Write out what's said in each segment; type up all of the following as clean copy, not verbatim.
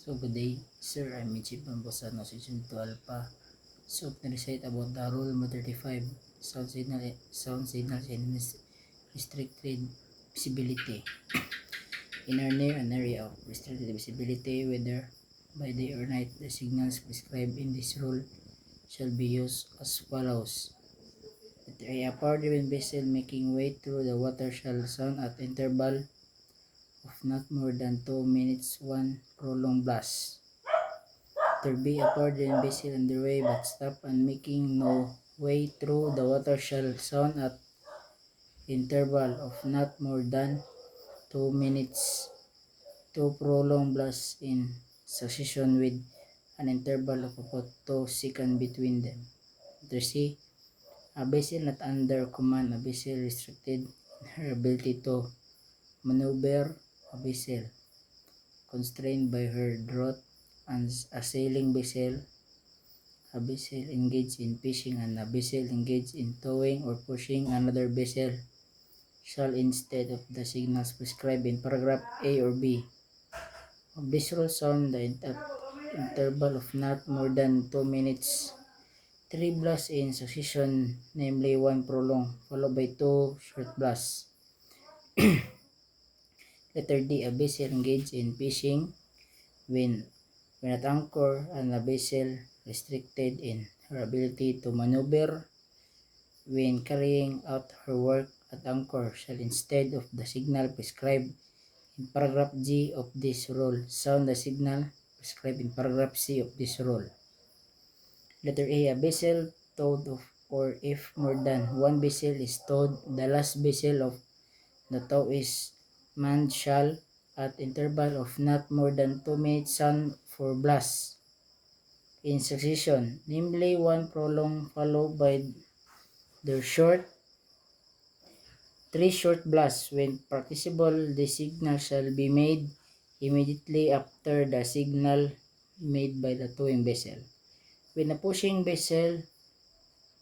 So good day, sir. I'm Michi Bambosano, Season 2 Alpha. So to recite about the rule number 35, sound signals and restricted visibility. In or near an area of restricted visibility, whether by day or night, the signals prescribed in this rule shall be used as follows. A power-driven vessel making way through the water shall sound at interval of not more than 2 minutes one prolonged blast. There be a power-driven vessel underway but stop and making no way through the water shall sound at interval of not more than 2 minutes. Two prolonged blasts in succession with an interval of about 2 seconds between them. Letter C. A vessel not under command, a vessel restricted in her ability to maneuver, a vessel constrained by her draught, and a sailing vessel, a vessel engaged in fishing, and a vessel engaged in towing or pushing another vessel shall, instead of the signals prescribed in paragraph A or B of this rule, sound the interval of not more than 2 minutes. 3 blasts in succession, namely 1 prolonged, followed by 2 short blasts. Letter D. A vessel engaged in fishing when at anchor, and a vessel restricted in her ability to maneuver when carrying out her work at anchor shall, instead of the signal prescribed in paragraph G of this rule, sound the signal prescribed in paragraph C of this rule. Letter A. A vessel towed of, or if more than one vessel is towed, the last vessel of the tow is manned shall, at interval of not more than 2 minutes, sound 4 blasts in succession, namely 1 prolonged followed by their 3 short blasts. When practicable, the signal shall be made immediately after the signal made by the towing vessel. When a pushing vessel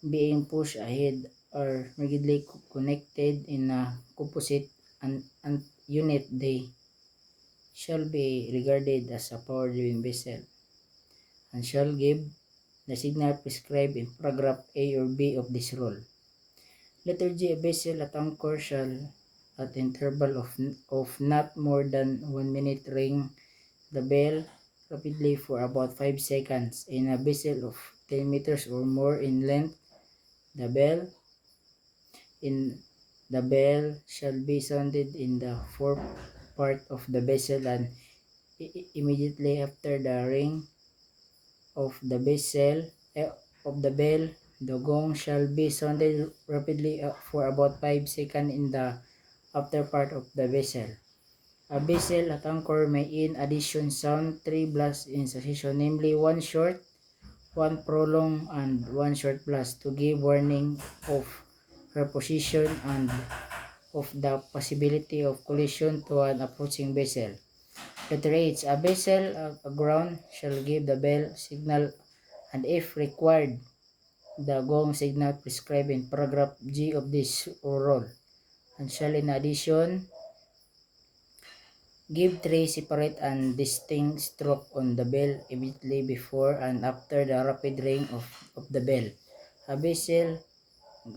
being pushed ahead are rigidly connected in a composite unit, they shall be regarded as a power-driven vessel and shall give the signal prescribed in paragraph A or B of this rule. Letter G. A vessel at anchor shall, at interval of not more than 1 minute, ring the bell rapidly for about 5 seconds. In a vessel of 10 meters or more in length, the bell shall be sounded in the fore part of the vessel, and immediately after the ring of the bell, the gong shall be sounded rapidly for about 5 seconds in the after part of the vessel. A vessel at anchor may in addition sound 3 blasts in succession, namely 1 short, 1 prolonged, and 1 short blast to give warning of her position and of the possibility of collision to an approaching vessel. Letter H. A vessel aground shall give the bell signal, and if required, the gong signal prescribed in paragraph G of this rule, and shall in addition give 3 separate and distinct strokes on the bell immediately before and after the rapid ring of the bell. A vessel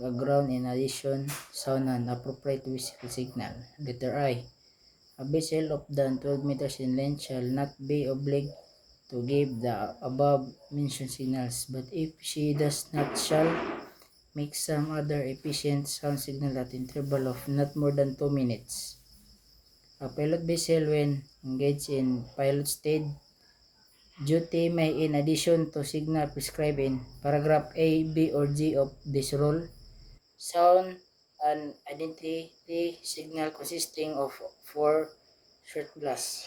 aground in addition sound an appropriate whistle signal. Letter I. A vessel of than 12 meters in length shall not be obliged to give the above mentioned signals, but if she does not, shall make some other efficient sound signal at interval of not more than 2 minutes. A pilot vessel, when engaged in pilot stage duty, may, in addition to signal prescribed in paragraph A, B, or G of this rule, sound an identity signal consisting of 4 short blasts.